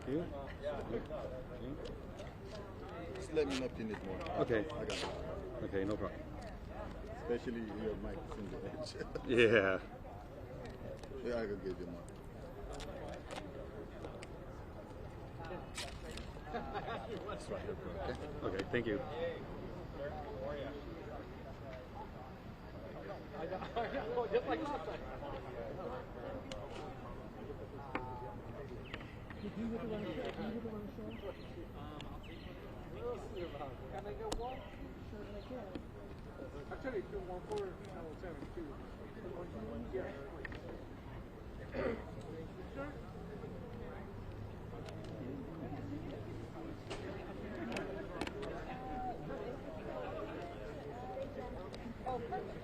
You? Just let me know if you need more. Okay. I got it. Okay, no problem. Especially your mic is in the edge. Yeah. Yeah, I can give you more. That's right here, bro. Okay? Okay, thank you. Just like last time. Did you get the run show? Can I get one? Sure, I can. Actually, if you want 472. Yeah. Sure. Oh, perfect.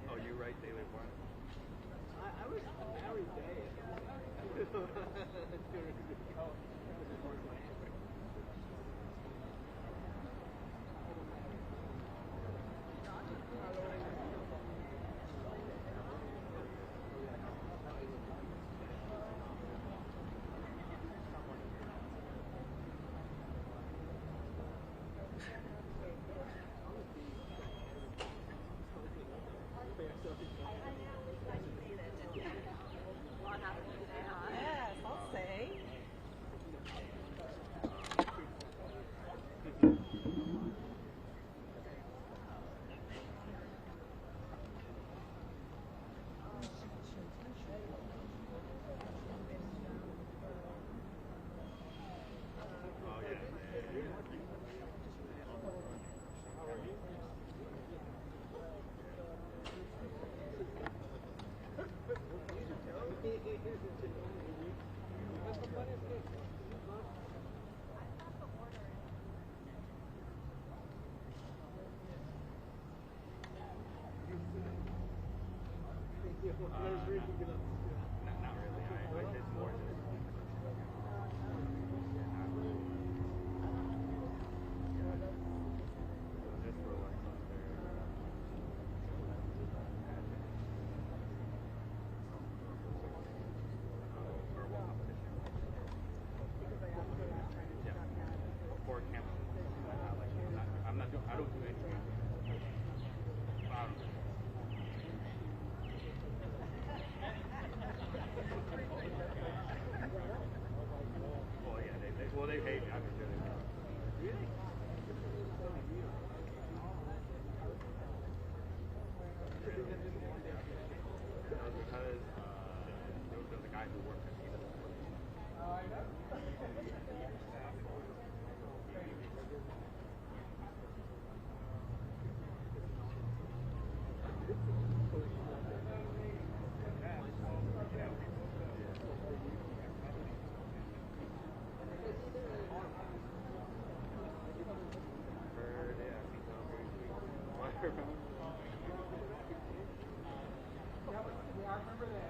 Oh, you write daily form? I was every day. Yes, I'll say. Not really. It's more just for like their guy who worked at KTVU. Heard it, I think I'm very sweet. Watermelon. Yeah, I remember that.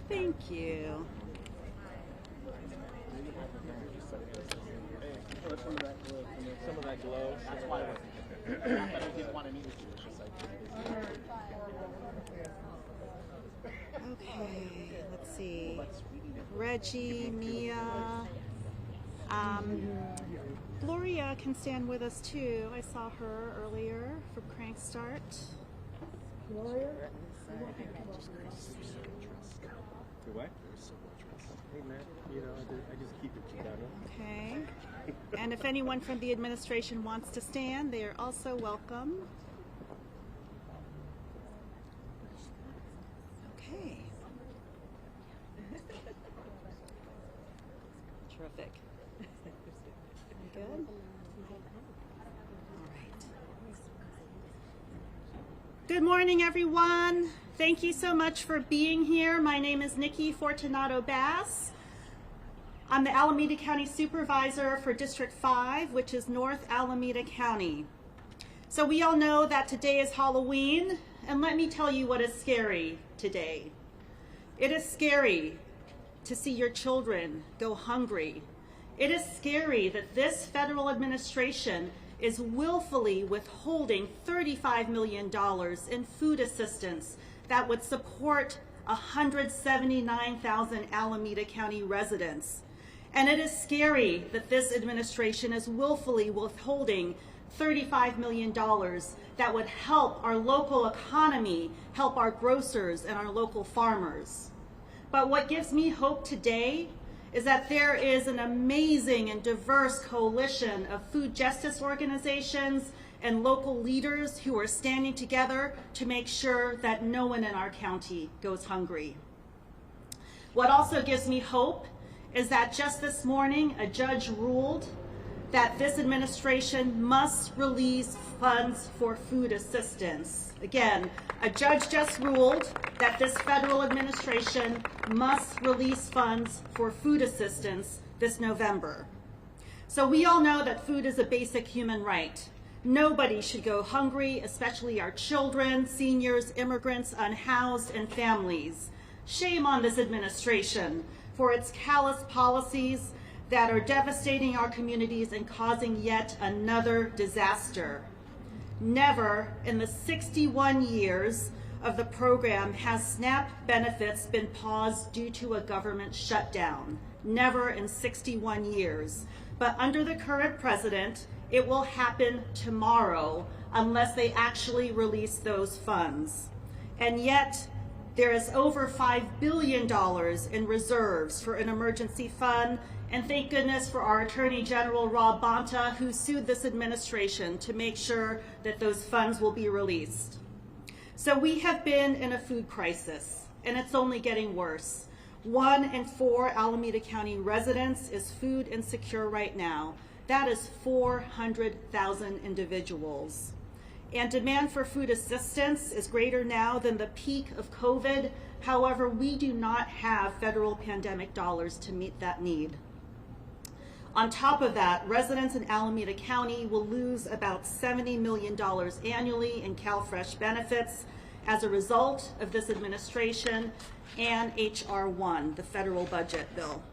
Thank you. Some of that glow. That's why I wasn't. Not that I didn't want to meet with you. It's just like. Okay, let's see. Reggie, Mia, Gloria can stand with us too. I saw her earlier from Crank Start. Gloria? Your what? Hey man, you know, I just keep it together. Okay. And if anyone from the administration wants to stand, they are also welcome. Okay. Terrific. Good? All right. Good morning, everyone. Thank you so much for being here. My name is Nikki Fortunato Bass. I'm the Alameda County Supervisor for District 5, which is North Alameda County. So we all know that today is Halloween, and let me tell you what is scary today. It is scary to see your children go hungry. It is scary that this federal administration is willfully withholding $35 million in food assistance that would support 179,000 Alameda County residents. And it is scary that this administration is willfully withholding $35 million that would help our local economy, help our grocers and our local farmers. But what gives me hope today is that there is an amazing and diverse coalition of food justice organizations and local leaders who are standing together to make sure that no one in our county goes hungry. What also gives me hope is that just this morning, a judge ruled that this administration must release funds for food assistance. Again, a judge just ruled that this federal administration must release funds for food assistance this November. So we all know that food is a basic human right. Nobody should go hungry, especially our children, seniors, immigrants, unhoused, and families. Shame on this administration for its callous policies that are devastating our communities and causing yet another disaster. Never in the 61 years of the program has SNAP benefits been paused due to a government shutdown. Never in 61 years. But under the current president, it will happen tomorrow unless they actually release those funds. And yet, there is over $5 billion in reserves for an emergency fund, and thank goodness for our Attorney General, Rob Bonta, who sued this administration to make sure that those funds will be released. So we have been in a food crisis, and it's only getting worse. 1 in 4 Alameda County residents is food insecure right now. That is 400,000 individuals. And demand for food assistance is greater now than the peak of COVID. However, we do not have federal pandemic dollars to meet that need. On top of that, residents in Alameda County will lose about $70 million annually in CalFresh benefits as a result of this administration and H.R. 1, the federal budget bill.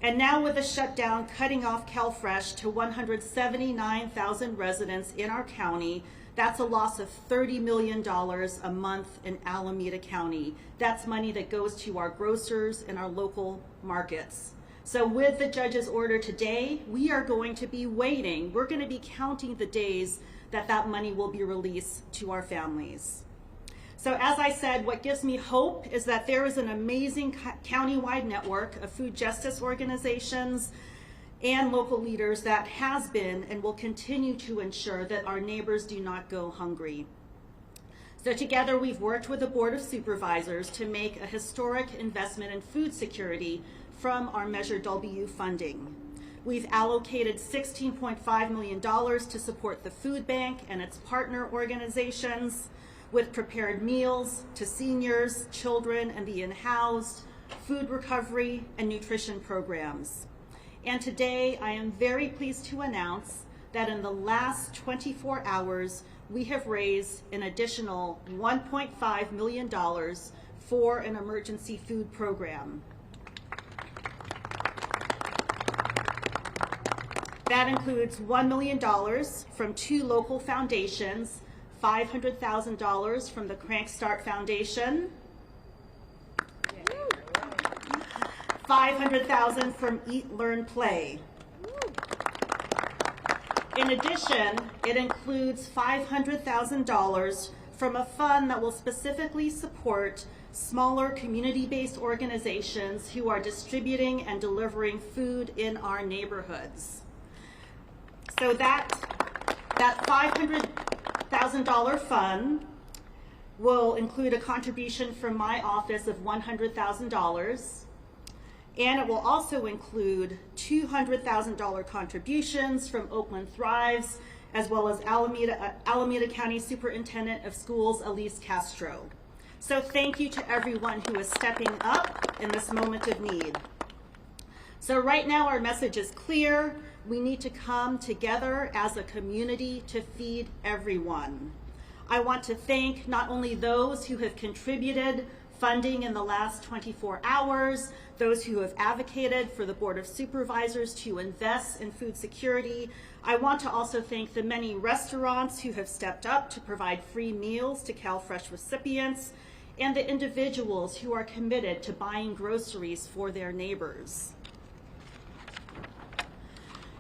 And now with the shutdown cutting off CalFresh to 179,000 residents in our county, that's a loss of $30 million a month in Alameda County. That's money that goes to our grocers and our local markets. So with the judge's order today, we are going to be waiting. We're going to be counting the days that money will be released to our families. So as I said, what gives me hope is that there is an amazing county-wide network of food justice organizations and local leaders that has been and will continue to ensure that our neighbors do not go hungry. So together we've worked with the Board of Supervisors to make a historic investment in food security from our Measure W funding. We've allocated $16.5 million to support the food bank and its partner organizations, with prepared meals to seniors, children, and the unhoused, food recovery, and nutrition programs. And today, I am very pleased to announce that in the last 24 hours, we have raised an additional $1.5 million for an emergency food program. That includes $1 million from 2 local foundations, $500,000 from the Crank Start Foundation, $500,000 from Eat, Learn, Play. In addition, it includes $500,000 from a fund that will specifically support smaller community-based organizations who are distributing and delivering food in our neighborhoods. So that $500,000 fund will include a contribution from my office of $100,000, and it will also include $200,000 contributions from Oakland Thrives, as well as Alameda County Superintendent of Schools, Elise Castro. So thank you to everyone who is stepping up in this moment of need. So right now our message is clear. We need to come together as a community to feed everyone. I want to thank not only those who have contributed funding in the last 24 hours, those who have advocated for the Board of Supervisors to invest in food security. I want to also thank the many restaurants who have stepped up to provide free meals to CalFresh recipients, and the individuals who are committed to buying groceries for their neighbors.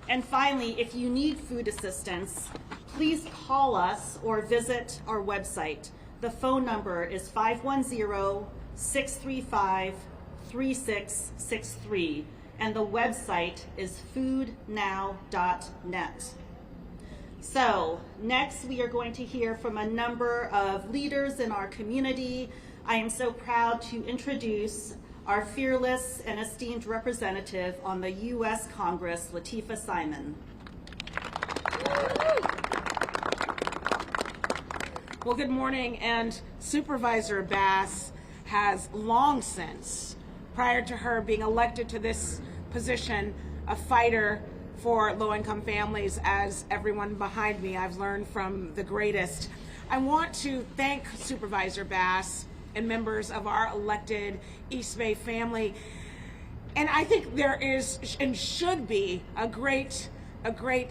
And finally, if you need food assistance, please call us or visit our website. The phone number is 510-635-3663, and the website is foodnow.net. So next we are going to hear from a number of leaders in our community. I am so proud to introduce our fearless and esteemed representative on the U.S. Congress, Lateefah Simon. Well, good morning, and Supervisor Bass has long since, prior to her being elected to this position, a fighter for low-income families, as everyone behind me I've learned from the greatest. I want to thank Supervisor Bass and members of our elected East Bay family. And I think there is and should be a great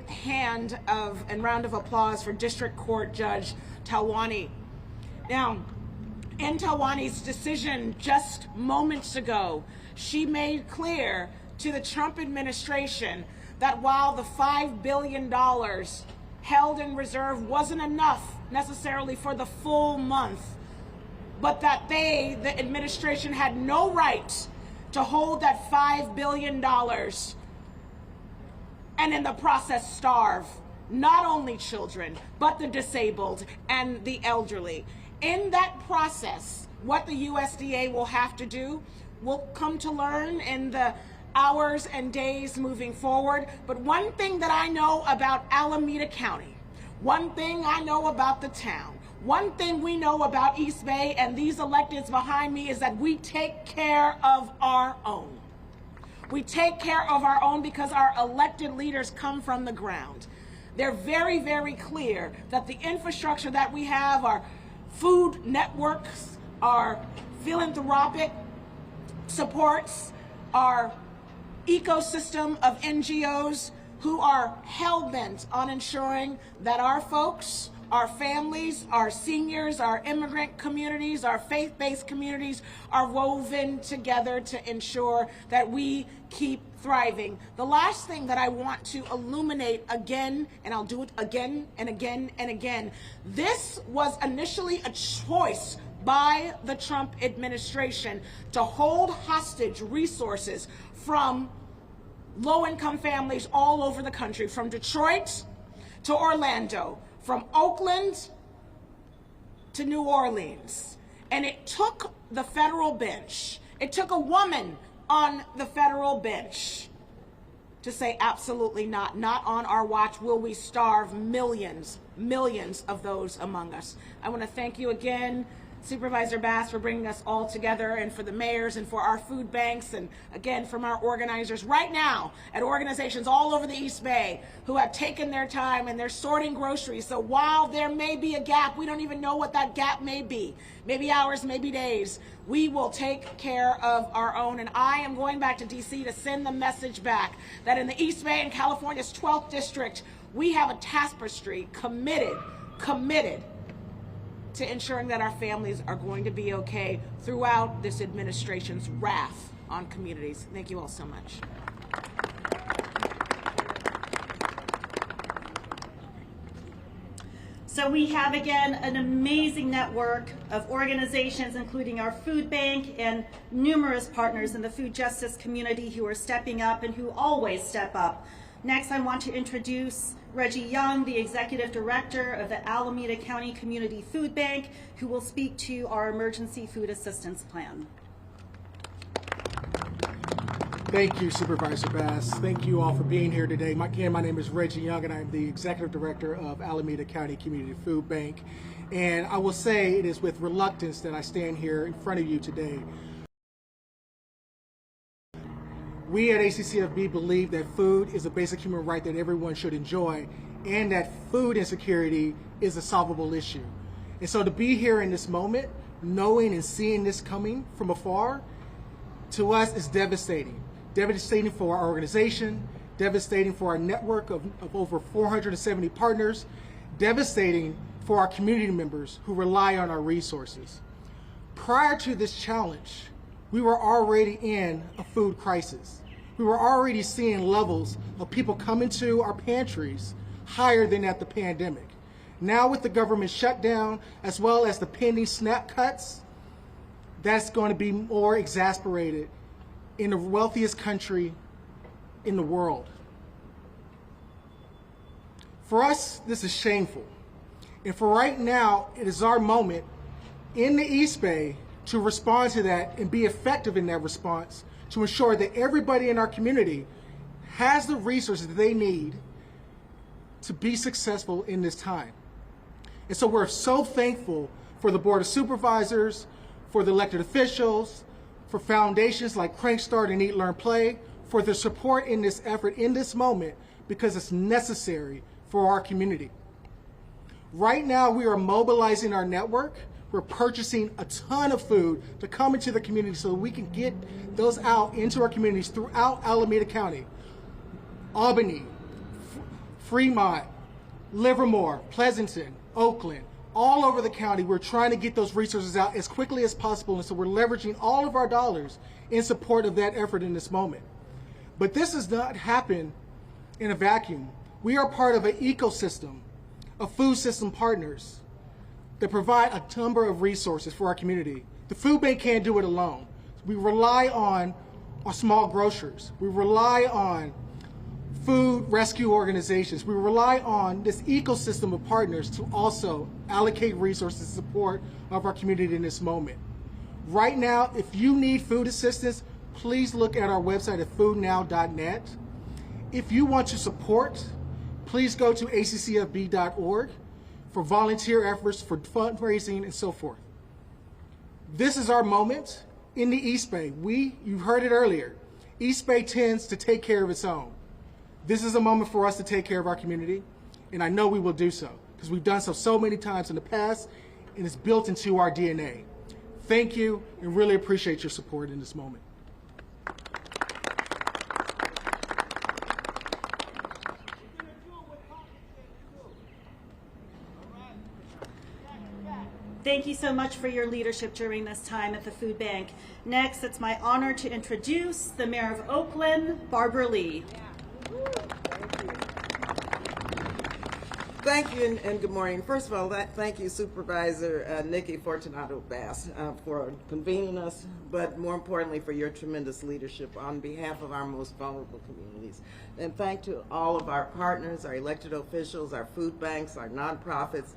hand of and round of applause for District Court Judge Talwani. Now, in Tawani's decision just moments ago, she made clear to the Trump administration that while the $5 billion held in reserve wasn't enough necessarily for the full month, but that they, the administration, had no right to hold that $5 billion and in the process starve not only children, but the disabled and the elderly. In that process, what the USDA will have to do, we'll come to learn in the hours and days moving forward. But one thing that I know about Alameda County, one thing I know about the town, one thing we know about East Bay and these electeds behind me is that we take care of our own. We take care of our own because our elected leaders come from the ground. They're very, very clear that the infrastructure that we have, our food networks, our philanthropic supports, our ecosystem of NGOs who are hell-bent on ensuring that our folks, our families, our seniors, our immigrant communities, our faith-based communities are woven together to ensure that we keep thriving. The last thing that I want to illuminate again, and I'll do it again and again and again, this was initially a choice by the Trump administration to hold hostage resources from low-income families all over the country, from Detroit to Orlando, from Oakland to New Orleans. And it took the federal bench, it took a woman on the federal bench to say absolutely not. Not on our watch will we starve millions of those among us. I want to thank you again, Supervisor Bass, for bringing us all together, and for the mayors and for our food banks, and again from our organizers right now at organizations all over the East Bay who have taken their time and they're sorting groceries. So while there may be a gap, we don't even know what that gap may be, maybe hours, maybe days, we will take care of our own. And I am going back to DC to send the message back that in the East Bay and California's 12th district, we have a tapestry committed to ensuring that our families are going to be okay throughout this administration's wrath on communities. Thank you all so much. So we have, again, an amazing network of organizations, including our food bank and numerous partners in the food justice community who are stepping up and who always step up. Next, I want to introduce Reggie Young, the Executive Director of the Alameda County Community Food Bank, who will speak to our Emergency Food Assistance Plan. Thank you, Supervisor Bass. Thank you all for being here today. My name is Reggie Young, and I'm the Executive Director of Alameda County Community Food Bank. And I will say it is with reluctance that I stand here in front of you today. We at ACCFB believe that food is a basic human right that everyone should enjoy, and that food insecurity is a solvable issue. And so to be here in this moment, knowing and seeing this coming from afar, to us is devastating. Devastating for our organization, devastating for our network of over 470 partners, devastating for our community members who rely on our resources. Prior to this challenge, we were already in a food crisis. We were already seeing levels of people coming to our pantries higher than at the pandemic. Now with the government shutdown, as well as the pending SNAP cuts, that's going to be more exasperated in the wealthiest country in the world. For us, this is shameful. And for right now, it is our moment in the East Bay to respond to that and be effective in that response to ensure that everybody in our community has the resources that they need to be successful in this time. And so we're so thankful for the Board of Supervisors, for the elected officials, for foundations like Crankstart and Eat, Learn, Play, for their support in this effort, in this moment, because it's necessary for our community. Right now, we are mobilizing our network. We're purchasing a ton of food to come into the community so we can get those out into our communities throughout Alameda County, Albany, Fremont, Livermore, Pleasanton, Oakland, all over the county. We're trying to get those resources out as quickly as possible, and so we're leveraging all of our dollars in support of that effort in this moment. But this does not happen in a vacuum. We are part of an ecosystem of food system partners that provide a number of resources for our community. The food bank can't do it alone. We rely on our small grocers. We rely on food rescue organizations. We rely on this ecosystem of partners to also allocate resources in support of our community in this moment. Right now, if you need food assistance, please look at our website at foodnow.net. If you want to support, please go to accfb.org for volunteer efforts, for fundraising, and so forth. This is our moment in the East Bay. You heard it earlier, East Bay tends to take care of its own. This is a moment for us to take care of our community, and I know we will do so because we've done so many times in the past, and it's built into our DNA. Thank you, and really appreciate your support in this moment. Thank you so much for your leadership during this time at the food bank. Next, it's my honor to introduce the Mayor of Oakland, Barbara Lee. Thank you and good morning. First of all, thank you, Supervisor Nikki Fortunato Bass, for convening us, but more importantly for your tremendous leadership on behalf of our most vulnerable communities. And thank to all of our partners, our elected officials, our food banks, our nonprofits,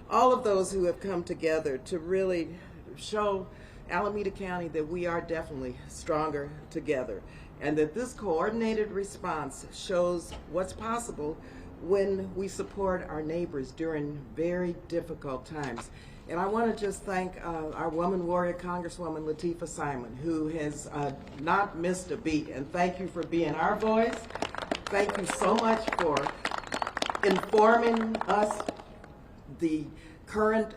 all of those who have come together to really show Alameda County that we are definitely stronger together, and that this coordinated response shows what's possible when we support our neighbors during very difficult times. And I want to just thank our woman warrior, Congresswoman Latifah Simon, who has not missed a beat. And thank you for being our voice. Thank you so much for informing us the current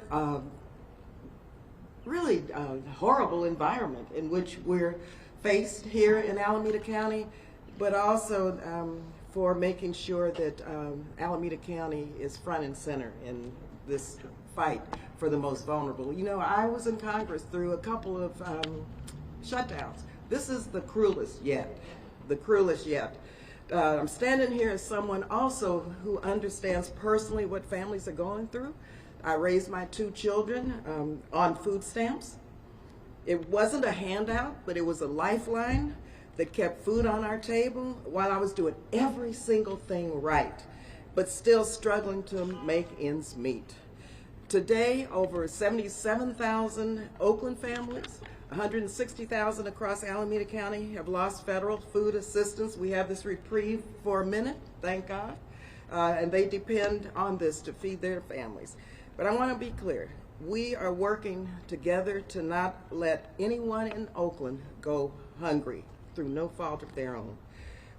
really horrible environment in which we're faced here in Alameda County, but also for making sure that Alameda County is front and center in this fight for the most vulnerable. You know, I was in Congress through a couple of shutdowns. This is the cruelest yet, the cruelest yet. I'm standing here as someone also who understands personally what families are going through. I raised my 2 children on food stamps. It wasn't a handout, but it was a lifeline that kept food on our table while I was doing every single thing right, but still struggling to make ends meet. Today, over 77,000 Oakland families, 160,000 across Alameda County have lost federal food assistance. We have this reprieve for a minute, thank God, and they depend on this to feed their families. But I want to be clear, we are working together to not let anyone in Oakland go hungry through no fault of their own.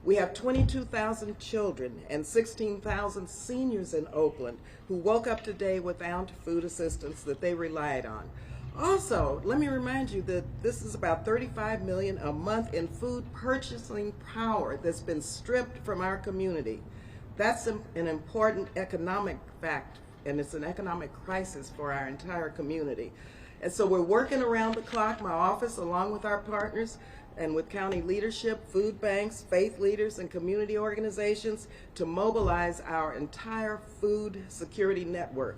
We have 22,000 children and 16,000 seniors in Oakland who woke up today without food assistance that they relied on. Also, let me remind you that this is about $35 million a month in food purchasing power that's been stripped from our community. That's an important economic fact, and it's an economic crisis for our entire community. And so we're working around the clock, my office, along with our partners, and with county leadership, food banks, faith leaders, and community organizations to mobilize our entire food security network.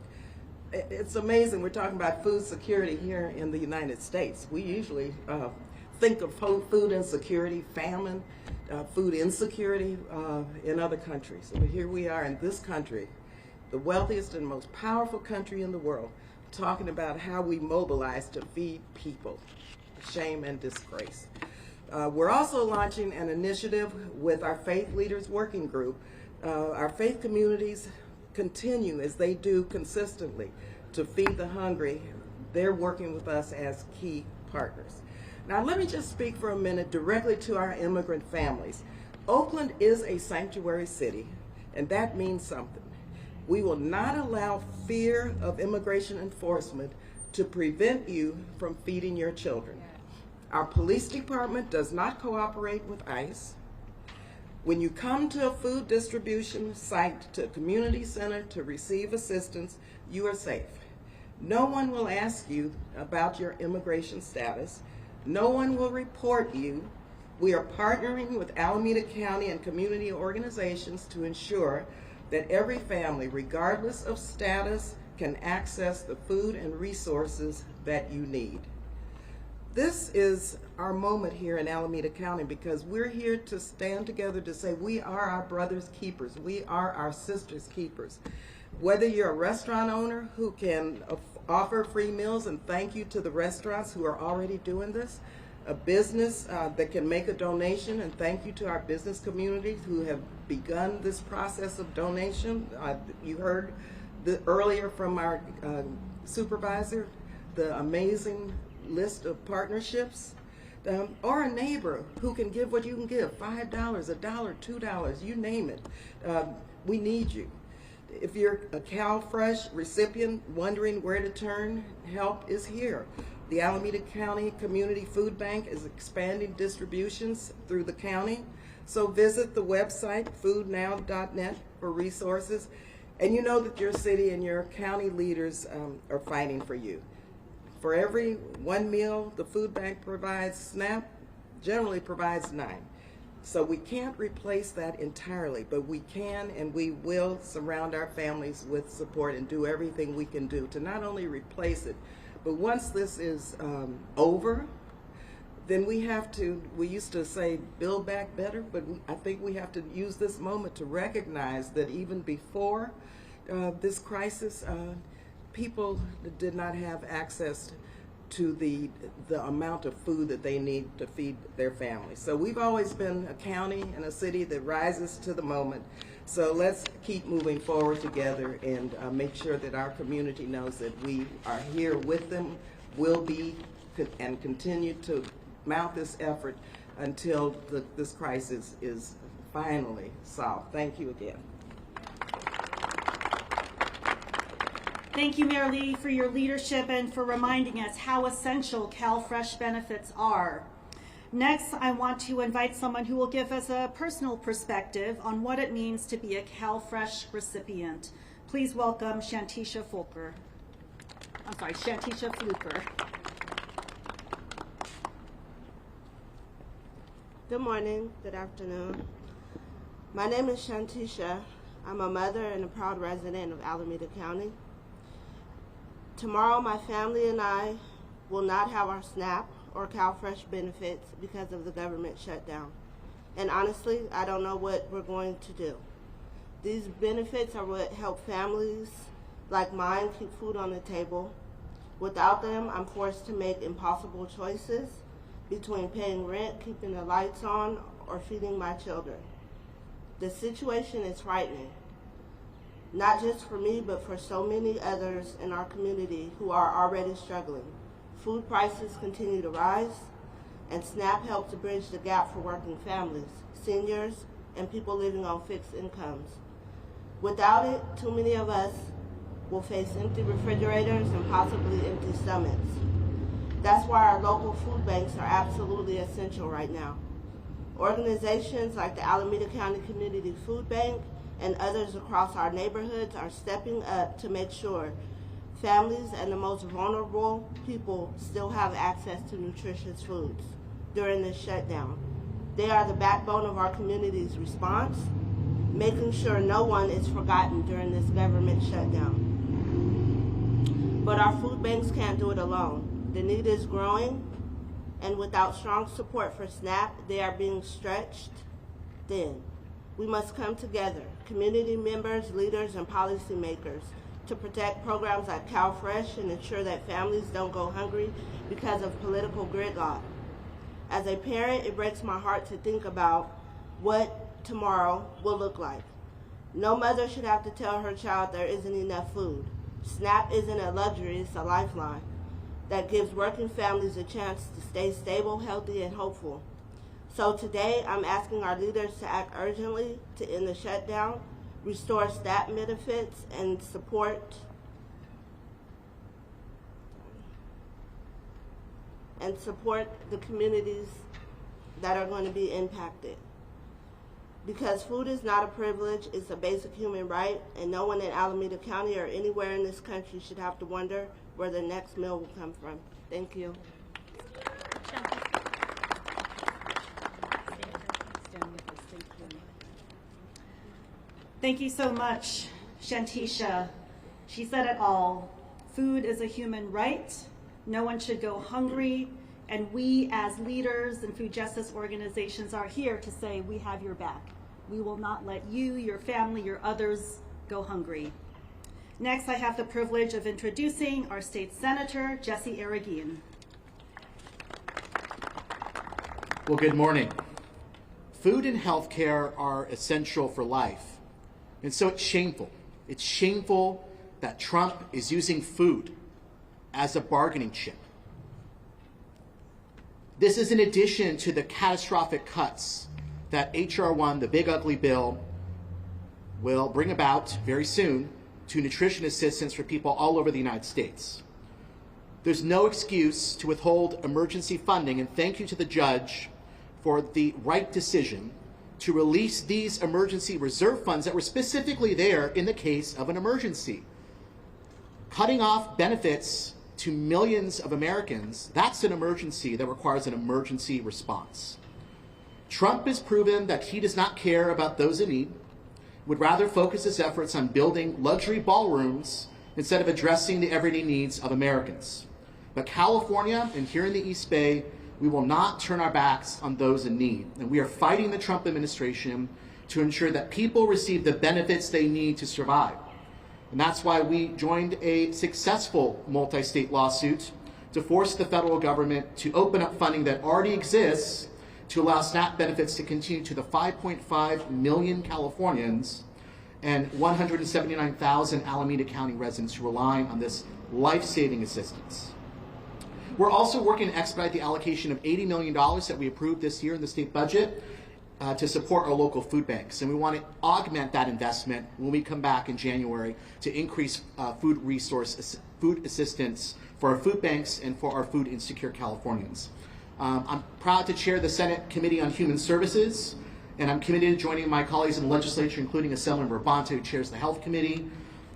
It's amazing we're talking about food security here in the United States. We usually think of food insecurity, famine, food insecurity in other countries. But here we are in this country, the wealthiest and most powerful country in the world, talking about how we mobilize to feed people. Shame and disgrace. We're also launching an initiative with our Faith Leaders Working Group. Our faith communities continue, as they do consistently, to feed the hungry. They're working with us as key partners. Now let me just speak for a minute directly to our immigrant families. Oakland is a sanctuary city, and that means something. We will not allow fear of immigration enforcement to prevent you from feeding your children. Our police department does not cooperate with ICE. When you come to a food distribution site, to a community center to receive assistance, you are safe. No one will ask you about your immigration status. No one will report you. We are partnering with Alameda County and community organizations to ensure that every family, regardless of status, can access the food and resources that you need. This is our moment here in Alameda County because we're here to stand together to say we are our brothers' keepers. We are our sisters' keepers. Whether you're a restaurant owner who can offer free meals, and thank you to the restaurants who are already doing this, a business that can make a donation, and thank you to our business communities who have begun this process of donation. You heard earlier from our supervisor the amazing list of partnerships, or a neighbor who can give what you can give, $5, $1, $2, you name it. We need you. If you're a CalFresh recipient wondering where to turn, help is here. The Alameda County Community Food Bank is expanding distributions through the county, so visit the website foodnow.net for resources, and you know that your city and your county leaders are fighting for you. For every one meal the food bank provides, SNAP generally provides 9. So we can't replace that entirely, but we can and we will surround our families with support and do everything we can do to not only replace it, but once this is over, then we used to say build back better, but I think we have to use this moment to recognize that even before this crisis, people did not have access to the amount of food that they need to feed their families. So we've always been a county and a city that rises to the moment. So let's keep moving forward together and make sure that our community knows that we are here with them, will be, and continue to mount this effort until this crisis is finally solved. Thank you again. Thank you, Mayor Lee, for your leadership and for reminding us how essential CalFresh benefits are. Next, I want to invite someone who will give us a personal perspective on what it means to be a CalFresh recipient. Please welcome Shantisha Fluker. Good morning, good afternoon. My name is Shantisha. I'm a mother and a proud resident of Alameda County. Tomorrow, my family and I will not have our SNAP or CalFresh benefits because of the government shutdown. And honestly, I don't know what we're going to do. These benefits are what help families like mine keep food on the table. Without them, I'm forced to make impossible choices between paying rent, keeping the lights on, or feeding my children. The situation is frightening. Not just for me, but for so many others in our community who are already struggling. Food prices continue to rise, and SNAP helps to bridge the gap for working families, seniors, and people living on fixed incomes. Without it, too many of us will face empty refrigerators and possibly empty stomachs. That's why our local food banks are absolutely essential right now. Organizations like the Alameda County Community Food Bank and others across our neighborhoods are stepping up to make sure families and the most vulnerable people still have access to nutritious foods during this shutdown. They are the backbone of our community's response, making sure no one is forgotten during this government shutdown. But our food banks can't do it alone. The need is growing, and without strong support for SNAP, they are being stretched thin. We must come together, community members, leaders, and policymakers, to protect programs like CalFresh and ensure that families don't go hungry because of political gridlock. As a parent, it breaks my heart to think about what tomorrow will look like. No mother should have to tell her child there isn't enough food. SNAP isn't a luxury, it's a lifeline that gives working families a chance to stay stable, healthy, and hopeful. So today, I'm asking our leaders to act urgently to end the shutdown, restore SNAP benefits, and support the communities that are going to be impacted. Because food is not a privilege, it's a basic human right, and no one in Alameda County or anywhere in this country should have to wonder where the next meal will come from. Thank you. Thank you so much, Shantisha. She said it all. Food is a human right. No one should go hungry. And we as leaders and food justice organizations are here to say we have your back. We will not let you, your family, your others go hungry. Next, I have the privilege of introducing our state senator, Jesse Arreguín. Well, good morning. Food and health care are essential for life. And so it's shameful. It's shameful that Trump is using food as a bargaining chip. This is in addition to the catastrophic cuts that H.R. 1, the big ugly bill, will bring about very soon to nutrition assistance for people all over the United States. There's no excuse to withhold emergency funding, and thank you to the judge for the right decision to release these emergency reserve funds that were specifically there in the case of an emergency. Cutting off benefits to millions of Americans, that's an emergency that requires an emergency response. Trump has proven that he does not care about those in need, would rather focus his efforts on building luxury ballrooms instead of addressing the everyday needs of Americans. But California and here in the East Bay, we will not turn our backs on those in need. And we are fighting the Trump administration to ensure that people receive the benefits they need to survive. And that's why we joined a successful multi-state lawsuit to force the federal government to open up funding that already exists to allow SNAP benefits to continue to the 5.5 million Californians and 179,000 Alameda County residents who rely on this life-saving assistance. We're also working to expedite the allocation of $80 million that we approved this year in the state budget to support our local food banks. And we want to augment that investment when we come back in January to increase food assistance for our food banks and for our food insecure Californians. I'm proud to chair the Senate Committee on Human Services, and I'm committed to joining my colleagues in the legislature, including Assemblymember Bonta, who chairs the Health Committee,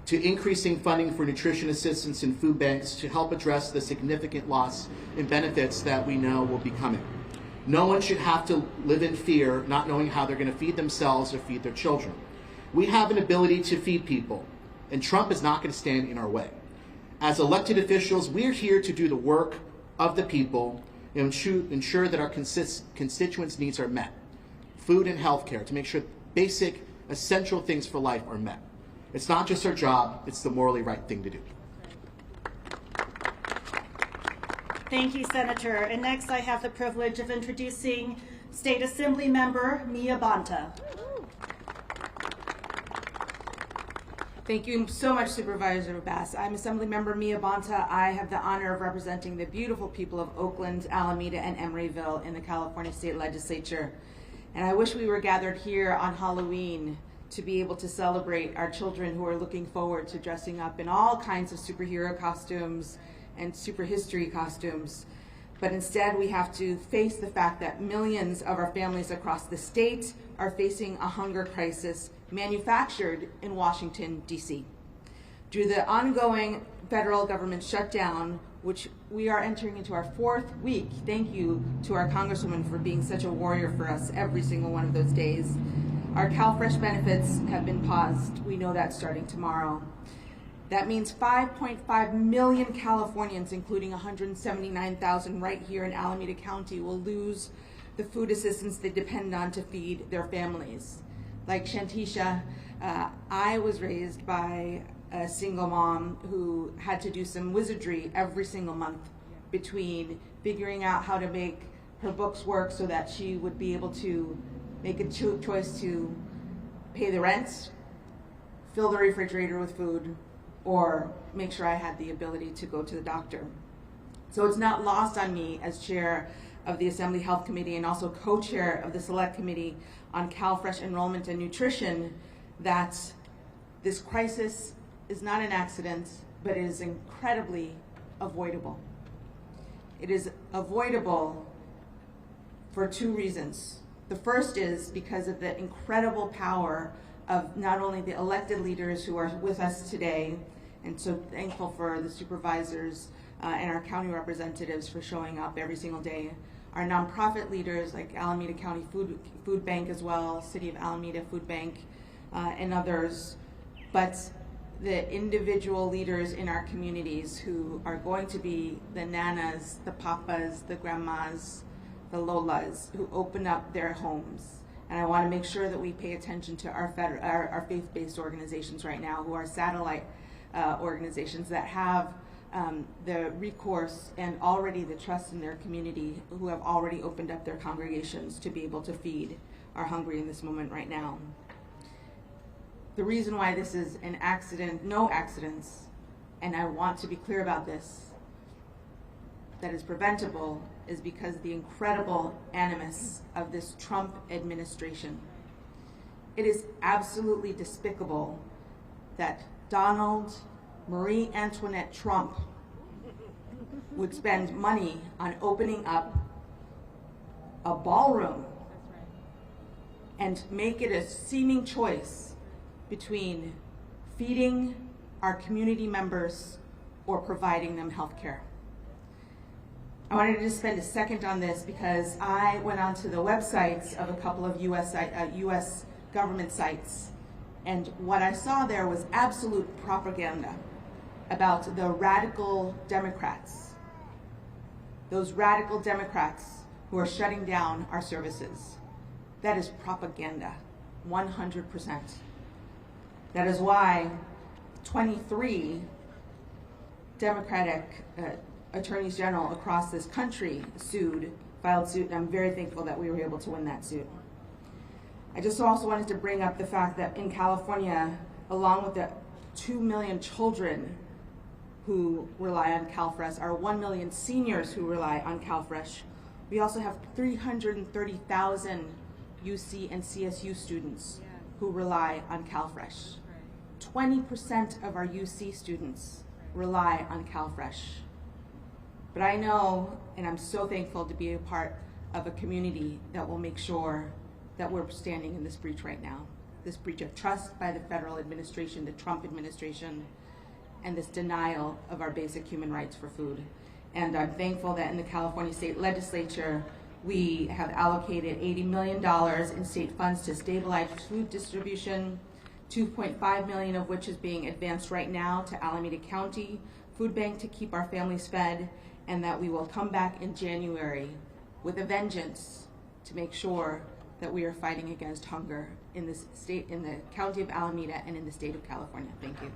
to increasing funding for nutrition assistance in food banks to help address the significant loss in benefits that we know will be coming. No one should have to live in fear, not knowing how they're going to feed themselves or feed their children. We have an ability to feed people, and Trump is not going to stand in our way. As elected officials, we're here to do the work of the people and ensure that our constituents' needs are met. Food and health care, to make sure basic, essential things for life are met. It's not just our job, it's the morally right thing to do. Thank you, Senator. And next I have the privilege of introducing State Assembly Member Mia Bonta. Thank you so much, Supervisor Bass. I'm Assemblymember Mia Bonta. I have the honor of representing the beautiful people of Oakland, Alameda, and Emeryville in the California State Legislature. And I wish we were gathered here on Halloween to be able to celebrate our children who are looking forward to dressing up in all kinds of superhero costumes and super history costumes. But instead, we have to face the fact that millions of our families across the state are facing a hunger crisis manufactured in Washington, D.C. Due to the ongoing federal government shutdown, which we are entering into our 4th week, thank you to our Congresswoman for being such a warrior for us every single one of those days. Our CalFresh benefits have been paused. We know that starting tomorrow. That means 5.5 million Californians, including 179,000 right here in Alameda County, will lose the food assistance they depend on to feed their families. Like Shantisha, I was raised by a single mom who had to do some wizardry every single month between figuring out how to make her books work so that she would be able to make a choice to pay the rent, fill the refrigerator with food, or make sure I had the ability to go to the doctor. So it's not lost on me as chair of the Assembly Health Committee and also co-chair of the Select Committee on CalFresh Enrollment and Nutrition that this crisis is not an accident, but it is incredibly avoidable. It is avoidable for 2 reasons. The first is because of the incredible power of not only the elected leaders who are with us today And so thankful for the supervisors and our county representatives for showing up every single day. Our nonprofit leaders like Alameda County Food Bank as well, City of Alameda Food Bank, and others. But the individual leaders in our communities who are going to be the nanas, the papas, the grandmas, the lolas, who open up their homes. And I want to make sure that we pay attention to our faith-based organizations right now, who are satellite organizations that have the recourse and already the trust in their community, who have already opened up their congregations to be able to feed our hungry in this moment right now. The reason why this is an accident, no accidents, and I want to be clear about this, that is preventable, is because of the incredible animus of this Trump administration. It is absolutely despicable that Donald Marie Antoinette Trump would spend money on opening up a ballroom and make it a seeming choice between feeding our community members or providing them health care. I wanted to just spend a second on this because I went onto the websites of a couple of US government sites, and what I saw there was absolute propaganda about the radical Democrats, those radical Democrats who are shutting down our services. That is propaganda, 100%. That is why 23 Democratic attorneys general across this country filed suit, and I'm very thankful that we were able to win that suit. I just also wanted to bring up the fact that in California, along with the 2 million children who rely on CalFresh, our 1 million seniors who rely on CalFresh, we also have 330,000 UC and CSU students who rely on CalFresh. 20% of our UC students rely on CalFresh. But I know, and I'm so thankful to be a part of a community that will make sure that we're standing in this breach right now. This breach of trust by the federal administration, the Trump administration, and this denial of our basic human rights for food. And I'm thankful that in the California State Legislature, we have allocated $80 million in state funds to stabilize food distribution, $2.5 million of which is being advanced right now to Alameda County Food Bank to keep our families fed, and that we will come back in January with a vengeance to make sure that we are fighting against hunger in this state, in the county of Alameda, and in the state of California. Thank you.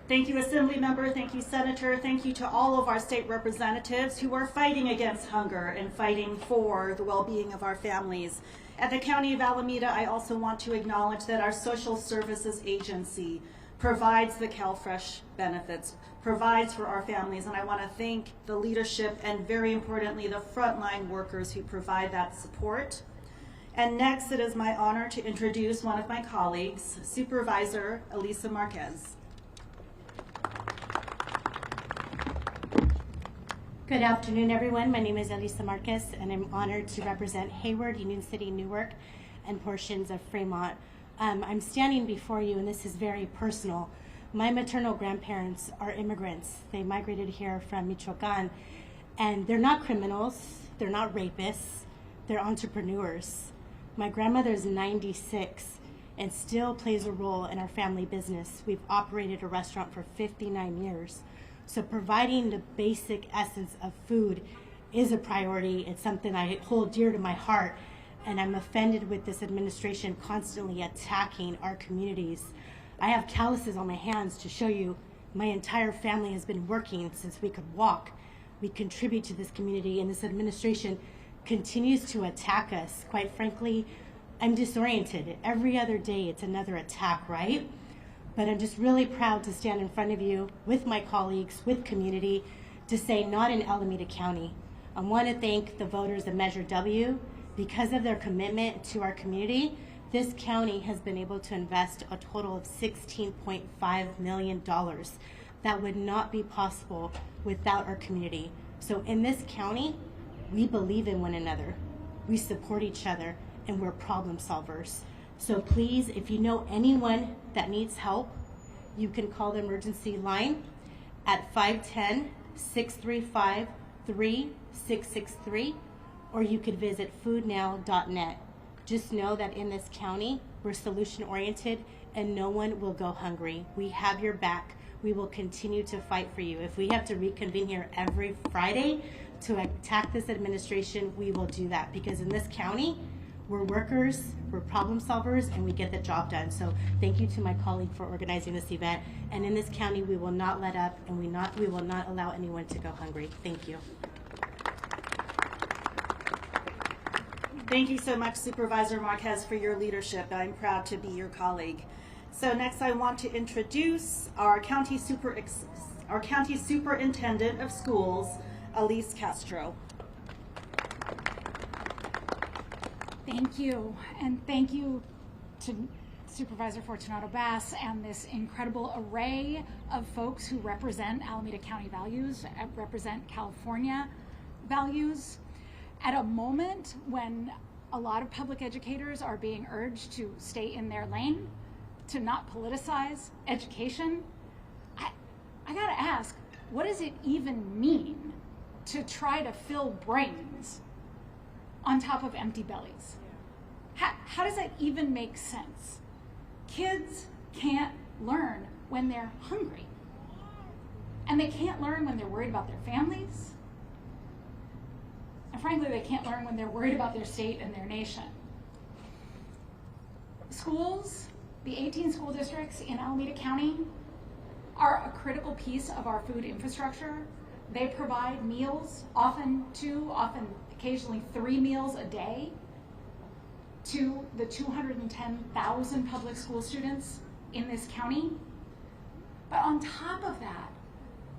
Thank you, Assembly Member. Thank you, Senator. Thank you to all of our state representatives who are fighting against hunger and fighting for the well-being of our families. At the County of Alameda, I also want to acknowledge that our Social Services Agency provides the CalFresh benefits, provides for our families, and I want to thank the leadership and, very importantly, the frontline workers who provide that support. And next, it is my honor to introduce one of my colleagues, Supervisor Elisa Marquez. Good afternoon, everyone. My name is Elisa Marquez, and I'm honored to represent Hayward, Union City, Newark, and portions of Fremont. I'm standing before you, and this is very personal. My maternal grandparents are immigrants. They migrated here from Michoacan, and they're not criminals, they're not rapists, they're entrepreneurs. My grandmother's 96 and still plays a role in our family business. We've operated a restaurant for 59 years. So providing the basic essence of food is a priority. It's something I hold dear to my heart, and I'm offended with this administration constantly attacking our communities. I have calluses on my hands to show you my entire family has been working since we could walk. We contribute to this community, and this administration continues to attack us. Quite frankly, I'm disoriented. Every other day it's another attack, right? But I'm just really proud to stand in front of you with my colleagues, with community, to say not in Alameda County. I want to thank the voters of Measure W. Because of their commitment to our community, this county has been able to invest a total of $16.5 million. That would not be possible without our community. So in this county, we believe in one another. We support each other, and we're problem solvers. So please, if you know anyone that needs help, you can call the emergency line at 510-635-3663, or you could visit foodnow.net. Just know that in this county, we're solution-oriented and no one will go hungry. We have your back. We will continue to fight for you. If we have to reconvene here every Friday to attack this administration, we will do that, because in this county, we're workers, we're problem solvers, and we get the job done. So thank you to my colleague for organizing this event. And in this county, we will not let up, and we will not allow anyone to go hungry. Thank you. Thank you so much, Supervisor Marquez, for your leadership. I'm proud to be your colleague. So next I want to introduce our county superintendent of schools, Elise Castro. Thank you, and thank you to Supervisor Fortunato Bass and this incredible array of folks who represent Alameda County values, represent California values, at a moment when a lot of public educators are being urged to stay in their lane, to not politicize education. I gotta ask, what does it even mean to try to fill brains on top of empty bellies? How does that even make sense? Kids can't learn when they're hungry. And they can't learn when they're worried about their families. And frankly, they can't learn when they're worried about their state and their nation. Schools, the 18 school districts in Alameda County, are a critical piece of our food infrastructure. They provide meals, often 2, often occasionally 3 meals a day to the 210,000 public school students in this county. But on top of that,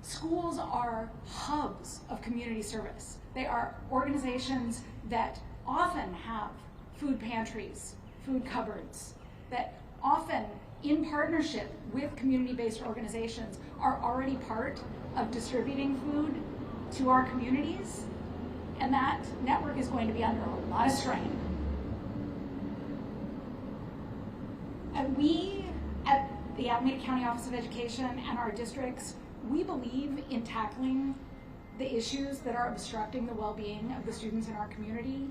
schools are hubs of community service. They are organizations that often have food pantries, food cupboards, that often, in partnership with community-based organizations, are already part of distributing food to our communities. And that network is going to be under a lot of strain. And we at the Alameda County Office of Education and our districts, we believe in tackling the issues that are obstructing the well-being of the students in our community.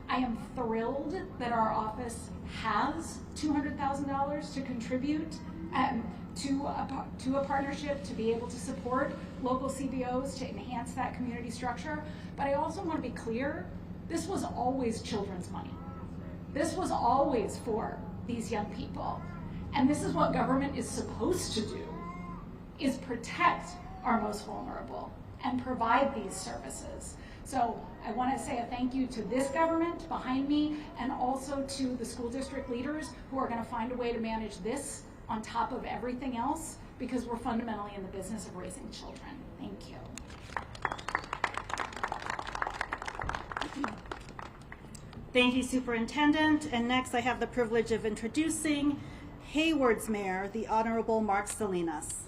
I am thrilled that our office has $200,000 to contribute to a partnership to be able to support local CBOs to enhance that community structure. But I also want to be clear, this was always children's money. This was always for these young people. And this is what government is supposed to do, is protect our most vulnerable and provide these services. So I want to say a thank you to this government behind me, and also to the school district leaders who are going to find a way to manage this on top of everything else, because we're fundamentally in the business of raising children. Thank you. Thank you, Superintendent. And next I have the privilege of introducing Hayward's Mayor, the Honorable Mark Salinas.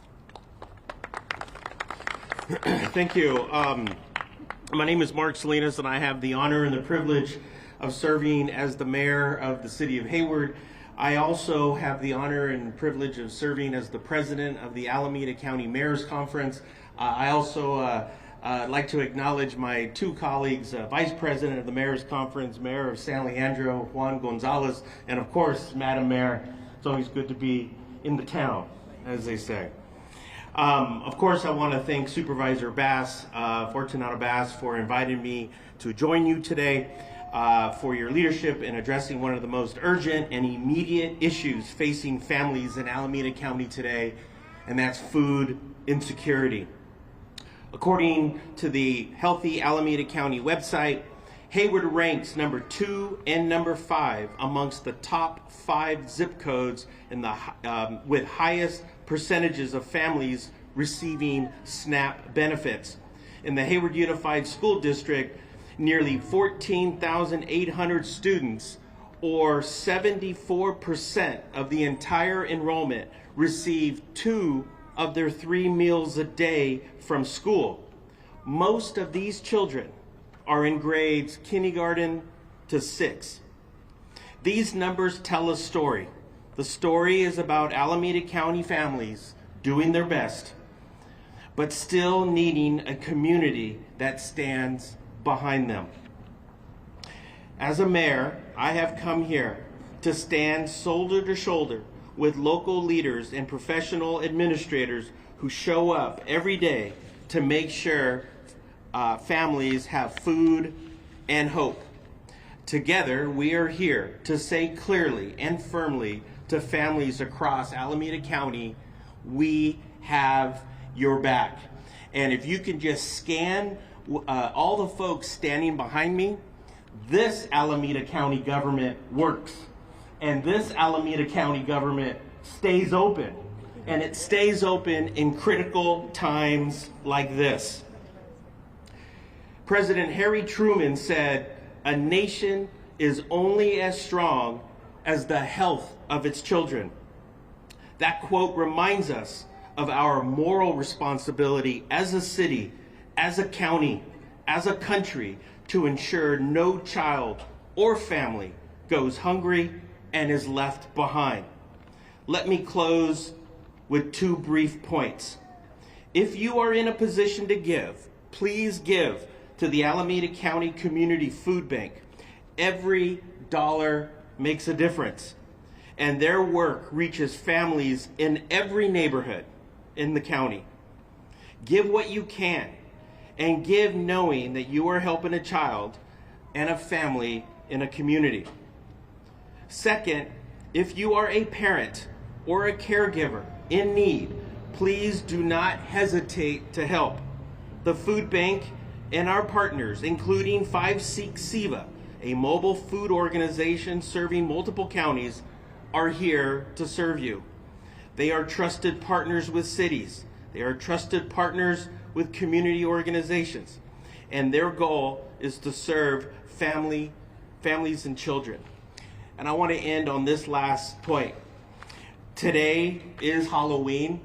Thank you. My name is Mark Salinas, and I have the honor and the privilege of serving as the mayor of the city of Hayward. I also have the honor and privilege of serving as the president of the Alameda County Mayor's Conference. I also like to acknowledge my 2 colleagues, Vice President of the Mayor's Conference, Mayor of San Leandro, Juan Gonzalez, and of course, Madam Mayor. It's always good to be in the town, as they say. Of course, I want to thank Supervisor Bass, Fortunato Bass, for inviting me to join you today, for your leadership in addressing one of the most urgent and immediate issues facing families in Alameda County today, and that's food insecurity. According to the Healthy Alameda County website, Hayward ranks number 2 and number 5 amongst the top 5 zip codes in the with highest percentages of families receiving SNAP benefits. In the Hayward Unified School District, nearly 14,800 students, or 74% of the entire enrollment, receive 2 of their 3 meals a day from school. Most of these children are in grades kindergarten to 6. These numbers tell a story. The story is about Alameda County families doing their best, but still needing a community that stands behind them. As a mayor, I have come here to stand shoulder to shoulder with local leaders and professional administrators who show up every day to make sure families have food and hope. Together, we are here to say clearly and firmly to families across Alameda County, we have your back. And if you can just scan all the folks standing behind me, this Alameda County government works. And this Alameda County government stays open. And it stays open in critical times like this. President Harry Truman said, "A nation is only as strong as the health of its children." That quote reminds us of our moral responsibility as a city, as a county, as a country, to ensure no child or family goes hungry and is left behind. Let me close with 2 brief points. If you are in a position to give, please give to the Alameda County Community Food Bank. Every dollar makes a difference, and their work reaches families in every neighborhood in the county. Give what you can, and give knowing that you are helping a child and a family in a community. Second, if you are a parent or a caregiver in need, please do not hesitate to help. The food bank and our partners, including 5 Seek Siva, a mobile food organization serving multiple counties, are here to serve you. They are trusted partners with cities. They are trusted partners with community organizations. And their goal is to serve families and children. And I want to end on this last point. Today is Halloween,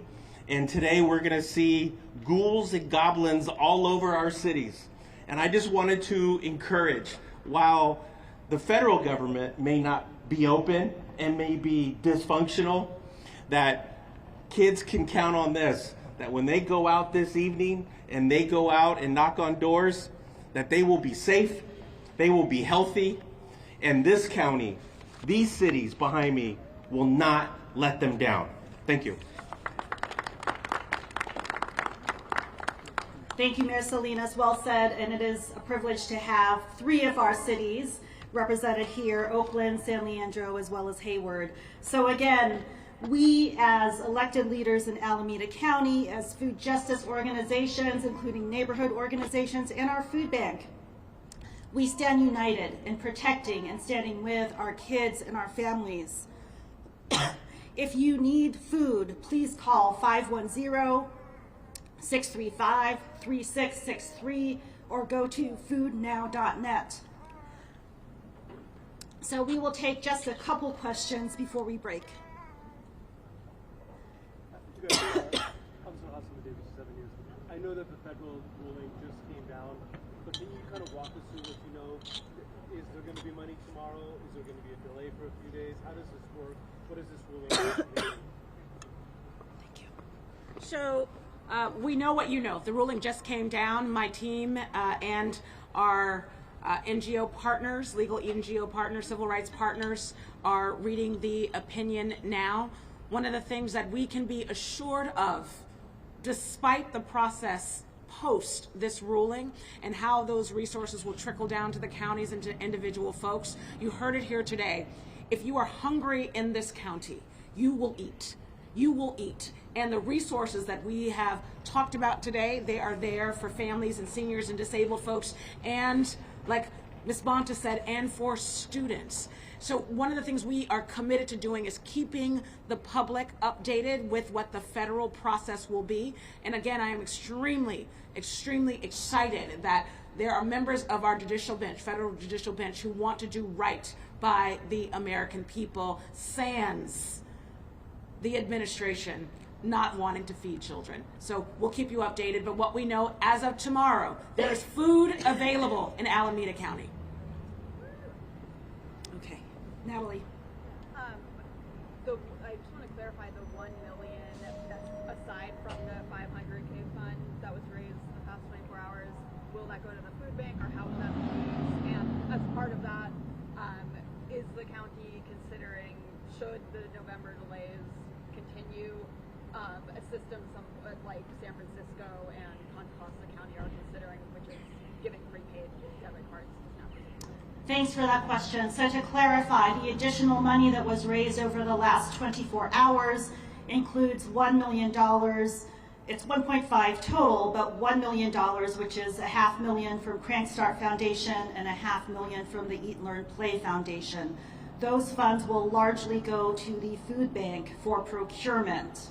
and today we're going to see ghouls and goblins all over our cities. And I just wanted to encourage, while the federal government may not be open and may be dysfunctional, that kids can count on this, that when they go out this evening and they go out and knock on doors, that they will be safe, they will be healthy, and this county, these cities behind me, will not let them down. Thank you. Thank you, Mayor Salinas. Well said, and it is a privilege to have 3 of our cities represented here, Oakland, San Leandro, as well as Hayward. So again, we as elected leaders in Alameda County, as food justice organizations, including neighborhood organizations, and our food bank, we stand united in protecting and standing with our kids and our families. If you need food, please call 510-635-3663 or go to foodnow.net. So we will take just a couple questions before we break. I know that the federal ruling just came down, but can you kind of walk us through what you know? Is there going to be money tomorrow? Is there going to be a delay for a few days? How does this work? What is this ruling? Thank you. So we know what you know. The ruling just came down. My team and our NGO partners, legal NGO partners, civil rights partners, are reading the opinion now. One of the things that we can be assured of, despite the process post this ruling and how those resources will trickle down to the counties and to individual folks, you heard it here today. If you are hungry in this county, you will eat. You will eat. And the resources that we have talked about today, they are there for families and seniors and disabled folks, and like Ms. Bonta said, and for students. So one of the things we are committed to doing is keeping the public updated with what the federal process will be. And again, I am extremely, extremely excited that there are members of our judicial bench, federal judicial bench, who want to do right by the American people, sans the administration not wanting to feed children. So we'll keep you updated, but what we know as of tomorrow, there is food available in Alameda County. Okay. Natalie. I just want to clarify the $1 million that's aside from the $500K fund that was raised in the past 24 hours. Will that go to the food bank, or how will that be used? And as part of that, is the county considering, should the November delays continue, a system like San Francisco and Contra Costa County are considering, which is giving prepaid debit cards to SNAP? Thanks for that question. So to clarify, the additional money that was raised over the last 24 hours includes $1 million. It's 1.5 total, but $1 million, which is $500,000 from Crankstart Foundation and $500,000 from the Eat, Learn, Play Foundation. Those funds will largely go to the food bank for procurement.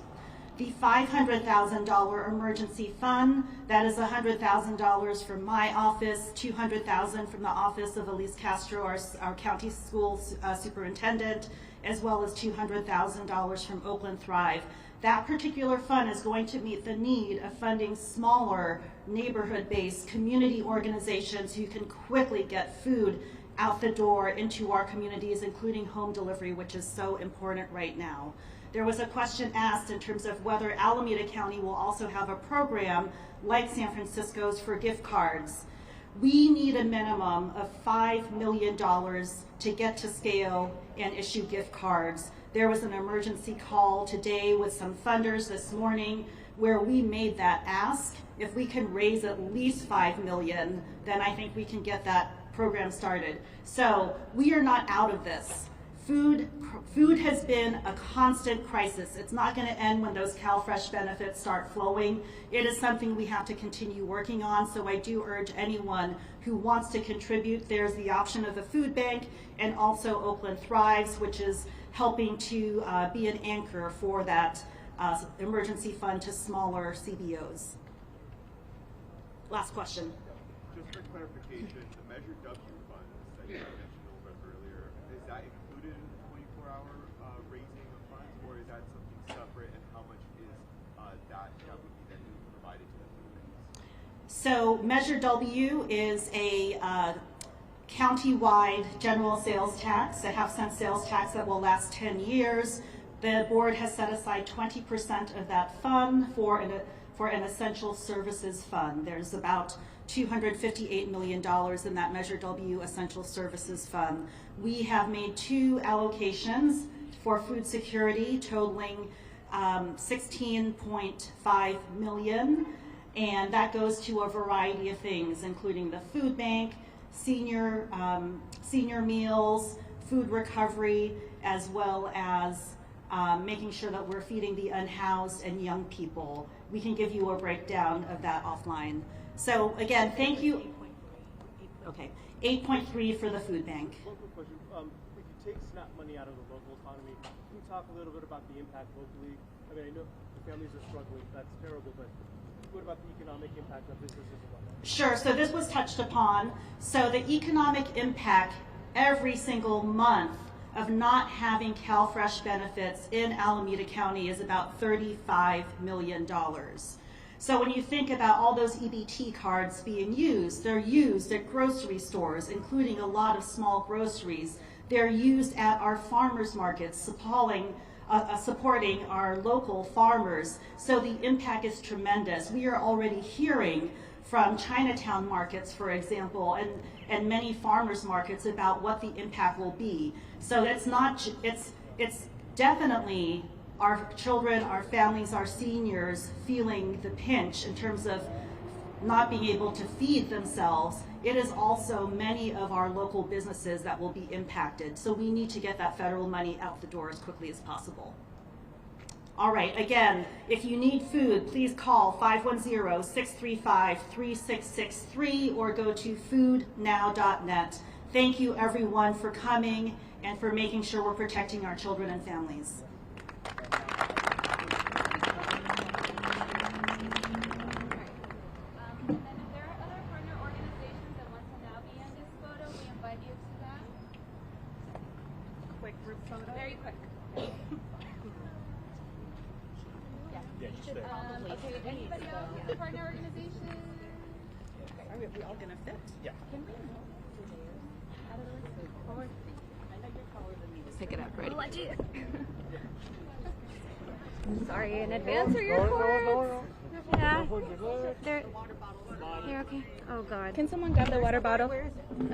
The $500,000 emergency fund, that is $100,000 from my office, $200,000 from the office of Elise Castro, our county school superintendent, as well as $200,000 from Oakland Thrive. That particular fund is going to meet the need of funding smaller, neighborhood-based community organizations who can quickly get food out the door into our communities, including home delivery, which is so important right now. There was a question asked in terms of whether Alameda County will also have a program like San Francisco's for gift cards. We need a minimum of $5 million to get to scale and issue gift cards. There was an emergency call today with some funders this morning where we made that ask. If we can raise at least $5 million, then I think we can get that program started. So we are not out of this. Food has been a constant crisis. It's not going to end when those CalFresh benefits start flowing. It is something we have to continue working on, so I do urge anyone who wants to contribute. There's the option of the food bank and also Oakland Thrives, which is helping to be an anchor for that emergency fund to smaller CBOs. Last question. Just for clarification, the Measure W funds that you mentioned a little bit earlier, is that included in the 24-hour raising of funds, or is that something separate, and how much is that would be then provided to the food banks? So Measure W is a county-wide general sales tax, a half-cent sales tax that will last 10 years. The board has set aside 20% of that fund for an essential services fund. There's about $258 million in that Measure W Essential Services Fund. We have made 2 allocations for food security totaling $16.5 million, and that goes to a variety of things, including the food bank, senior meals, food recovery, as well as making sure that we're feeding the unhoused and young people. We can give you a breakdown of that offline. So again, thank you. Okay, 8.3 for the food bank. One quick question. If you take SNAP money out of the local economy, can you talk a little bit about the impact locally? I mean, I know the families are struggling. That's terrible, but what about the economic impact of businesses? Sure, so this was touched upon. So the economic impact every single month of not having CalFresh benefits in Alameda County is about $35 million. So when you think about all those EBT cards being used, they're used at grocery stores, including a lot of small groceries. They're used at our farmers markets, supporting our local farmers. So the impact is tremendous. We are already hearing from Chinatown markets, for example, and many farmers markets about what the impact will be. So it's definitely our children, our families, our seniors feeling the pinch in terms of not being able to feed themselves. It is also many of our local businesses that will be impacted. So we need to get that federal money out the door as quickly as possible. All right, again, if you need food, please call 510-635-3663 or go to foodnow.net. Thank you everyone for coming and for making sure we're protecting our children and families. Quick group photo. Very quick. Okay, anybody else in the partner organization? Are we all going to fit? Yeah. Can we move out of the list? I know you're taller than sorry in advance. Are your cords? Yeah. They're okay. Oh God. Can someone grab the water bottle? And